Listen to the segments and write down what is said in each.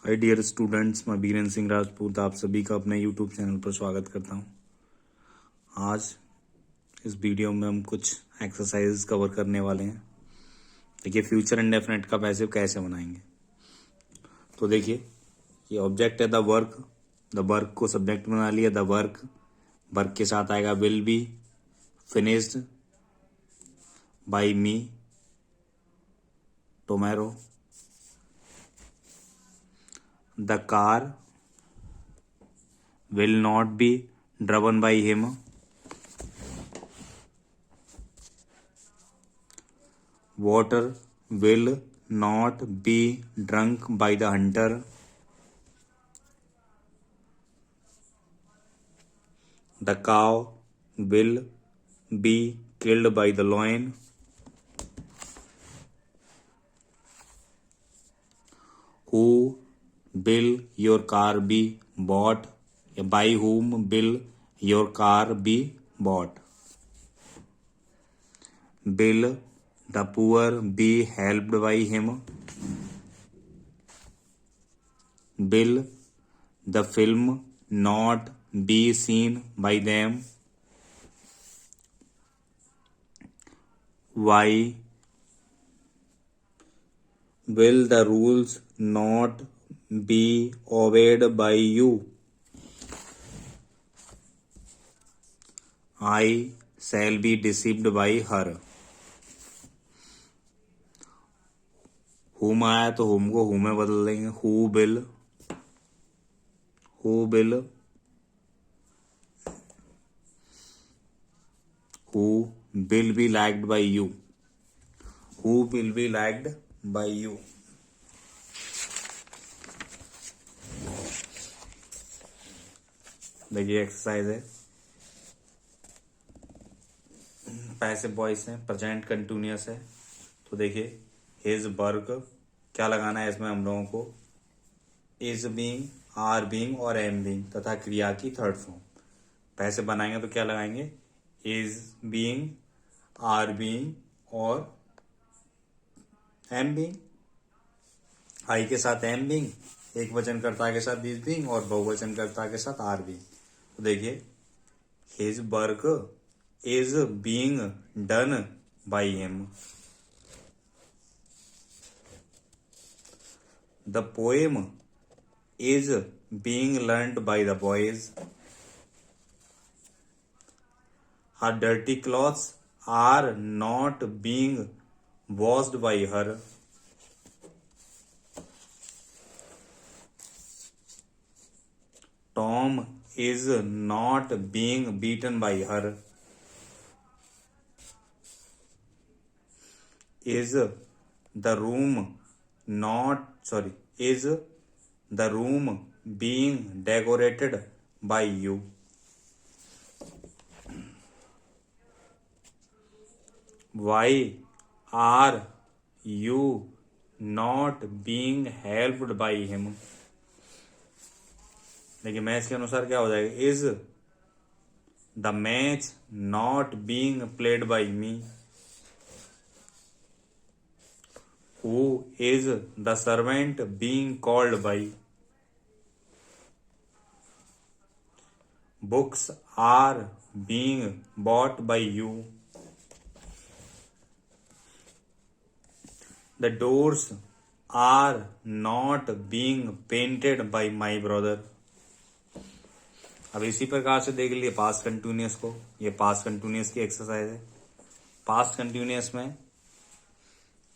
Hi dear students, मैं बीरेन सिंह राजपूत आप सभी का अपने यूट्यूब चैनल पर स्वागत करता हूं। आज इस वीडियो में हम कुछ एक्सरसाइज कवर करने वाले हैं। देखिए, फ्यूचर इंडेफिनिट का पैसिव कैसे बनाएंगे। तो देखिए, ये ऑब्जेक्ट है द वर्क को सब्जेक्ट बना लिया। द वर्क के साथ आएगा will be finished by me tomorrow. The car will not be driven by him. Water will not be drunk by the hunter. The cow will be killed by the lion. Who will your car be bought? By whom will your car be bought? Will the poor be helped by him? Will the film not be seen by them? Why will the rules not be obeyed by you? I shall be deceived by her. whom आया तो whom को whom में बदल देंगे। who will be liked by you? Who will be liked by you? देखिए, exercise है, passive voice है, present continuous है। तो देखिए, हिज वर्क क्या लगाना है इसमें हम लोगों को, इज बीइंग, आर बीइंग और एम बीइंग तथा क्रिया की थर्ड फॉर्म। पैसिव बनाएंगे तो क्या लगाएंगे, इज बीइंग, आर बीइंग और एम बीइंग। आई के साथ एम बीइंग, एक वचनकर्ता के साथ इज बीइंग और बहुवचनकर्ता के साथ आर बीइंग। तो देखिए, his work is being done by him. The poem is being learnt by the boys. Her dirty clothes are not being washed by her. Tom is not being beaten by her. Is the room being decorated by you? Why are you not being helped by him? देखिए, match के अनुसार क्या हो जाएगा, is the match not being played by me? Who is the servant being called by? Books are being bought by you. The doors are not being painted by my brother. अब इसी प्रकार से देख लिए पास्ट कंटिन्यूअस को। ये past continuous की exercise है। पास्ट कंटिन्यूअस में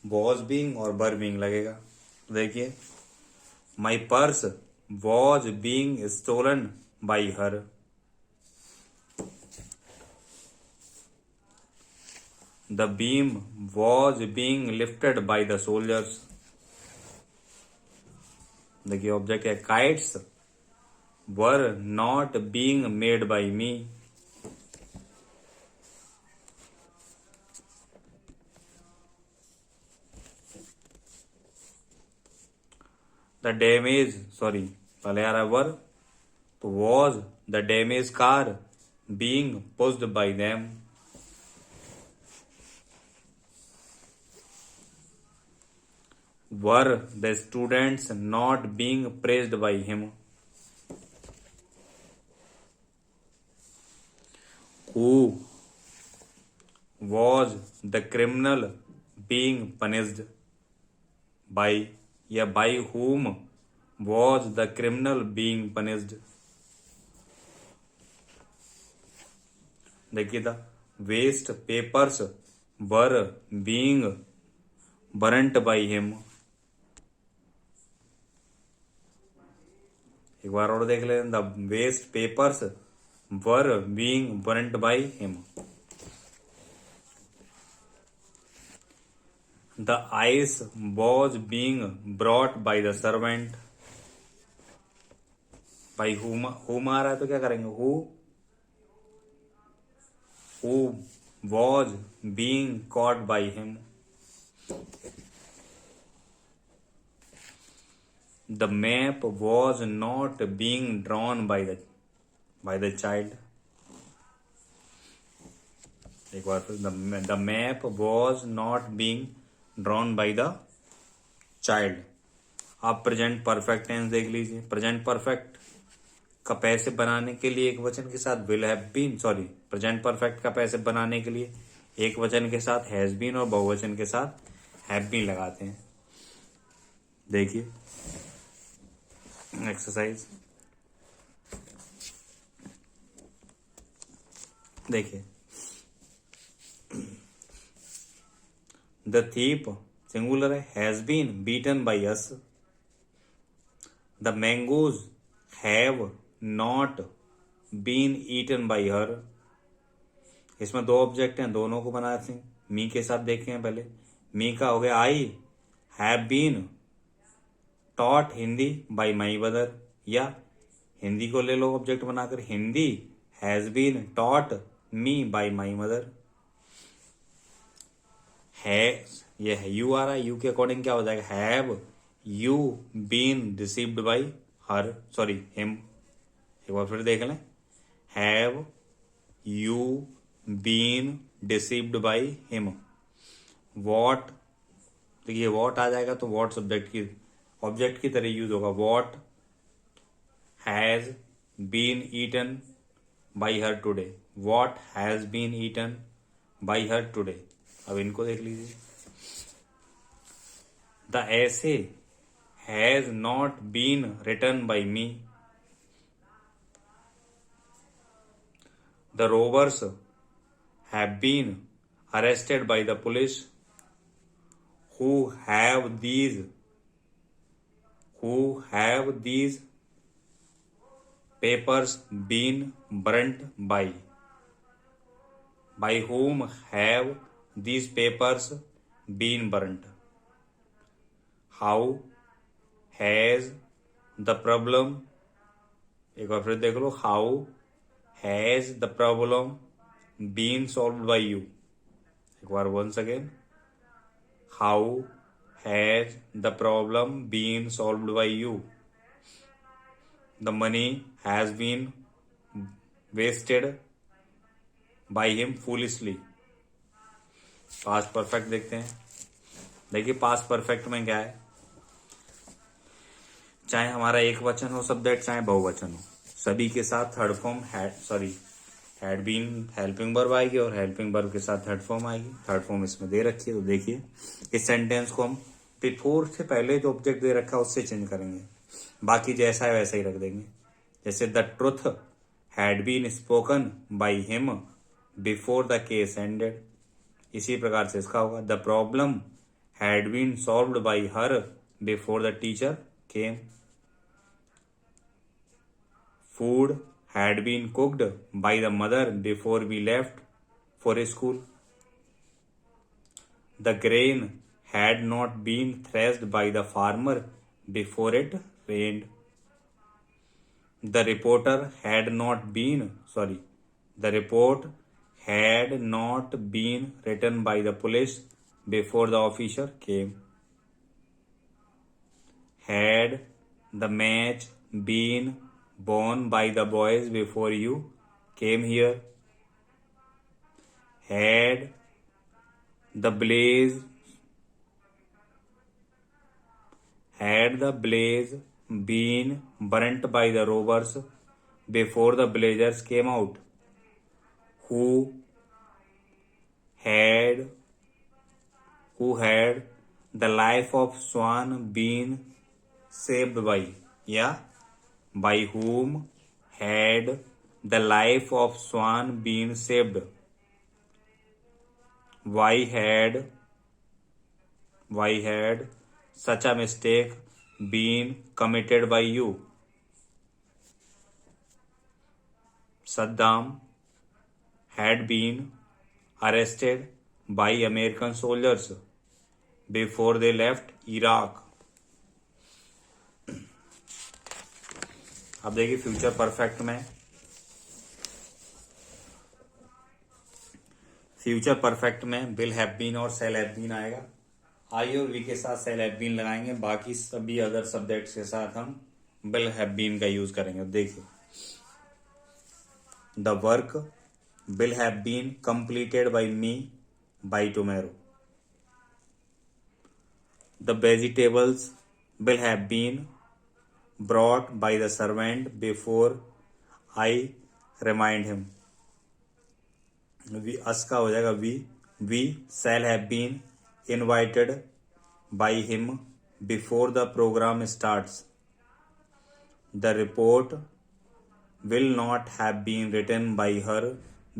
वॉज बीइंग और वर बीइंग लगेगा। तो देखिए, my purse was being stolen by her. The beam was being lifted by the soldiers. देखिए, ऑब्जेक्ट है, kites were not being made by me. The damage पहले आ रहा है वर, तो was the damage car being pushed by them. were the students not being praised by him? Who was the criminal being punished by, या by whom was the criminal being punished? देखिए, the waste papers were being burnt by him. एक बार और देख लें, the waste papers were being burnt by him. The ice was being brought by the servant. By whom आ रहा है तो क्या करेंगे, who was being caught by him? The map was not being drawn by the child. एक बार फिर, the map was not being drawn by the child। आप प्रेजेंट परफेक्ट टेंस देख लीजिए। प्रेजेंट परफेक्ट का पैसिव बनाने के लिए एक वचन के साथ will have been, sorry, present perfect का पैसिव बनाने के लिए एक वचन के साथ हैज बीन और बहुवचन के साथ हैव बीन लगाते हैं। देखिए एक्सरसाइज, देखिए, द थीप सिंगुलर है, has been beaten by us. The mangoes have not been eaten by her. इसमें दो ऑब्जेक्ट हैं, दोनों को बनाते हैं। मी के साथ देखें पहले, मी का हो गया I have been taught Hindi by my mother, या हिंदी को ले लो ऑब्जेक्ट बनाकर, Hindi has been taught me by my mother. है ये है यू आ रहा है, यू के अकॉर्डिंग क्या हो जाएगा, have you been received by her, sorry him. एक बार फिर देख लें, have you been deceived by him. What, देखिए वॉट आ जाएगा तो वॉट ऑब्जेक्ट की तरह यूज होगा। What has been eaten by her today, what has been eaten by her today. अब इनको देख लीजिए, the essay has not been written by me. The robbers have been arrested by the police. Who have these papers been burnt by? By whom have these papers been burnt? How has the problem, एक बार फिर देख लो, how has the problem been solved by you? एक बार once again, how has the problem been solved by you? The money has been wasted by him foolishly. Past perfect देखते हैं। देखिए past perfect में क्या है, चाहे हमारा एक वचन हो सब्जेक्ट, चाहे बहुवचन हो, सभी के साथ third form had been helping verb आएगी और हेल्पिंग वर्ब के साथ थर्ड फॉर्म आएगी। थर्ड फॉर्म इसमें दे रखी है, तो देखिए इस सेंटेंस को हम बिफोर से पहले जो ऑब्जेक्ट दे रखा है उससे चेंज करेंगे, बाकी जैसा है वैसा ही रख देंगे। जैसे the truth had been spoken by him before the case ended, इसी प्रकार से इसका होगा। The problem had been solved by her before the teacher came. Food had been cooked by the mother before we left for school. The grain had not been threshed by the farmer before it rained. The report had not been written by the police before the officer came. Had the match been born by the boys before you came here? Had the blaze had the blaze been burnt by the robbers before the blazers came out? Who had the life of Swan been saved by? Yeah, by whom had the life of Swan been saved? Why had such a mistake been committed by you? Saddam had been arrested by American soldiers before they left Iraq. अब देखिए future perfect में, future perfect में will have been और cell have been आएगा। आई और we के साथ cell have been लगाएंगे, बाकी सभी अदर सब्जेक्ट्स के साथ हम विल हैव बीन का यूज करेंगे। देखिए, the work will have been completed by me by tomorrow. The vegetables will have been brought by the servant before I remind him. We us का हो जाएगा we shall have been invited by him before the program starts. The report will not have been written by her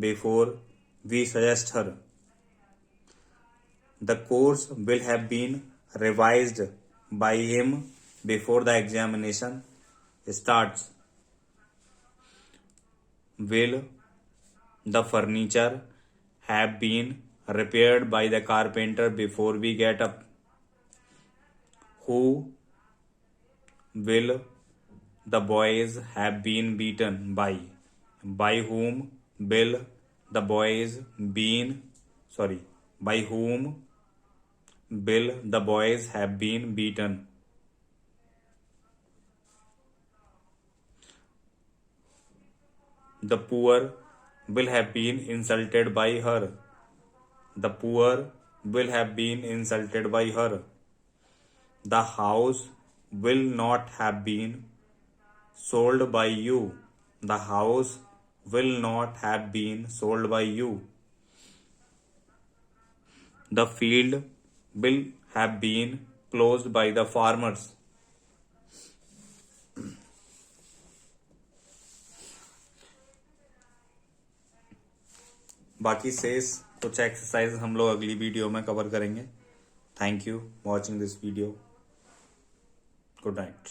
before we suggest her. The course will have been revised by him before the examination starts. Will the furniture have been repaired by the carpenter before we get up? Who will the boys have been beaten by? By whom will the boys by whom will the boys have been beaten? The poor will have been insulted by her. The poor will have been insulted by her. The house will not have been sold by you. The house will not have been sold by you. The field will have been closed by the farmers. बाकी शेष कुछ exercise हम लोग अगली video में cover करेंगे। Thank you watching this video. Good night.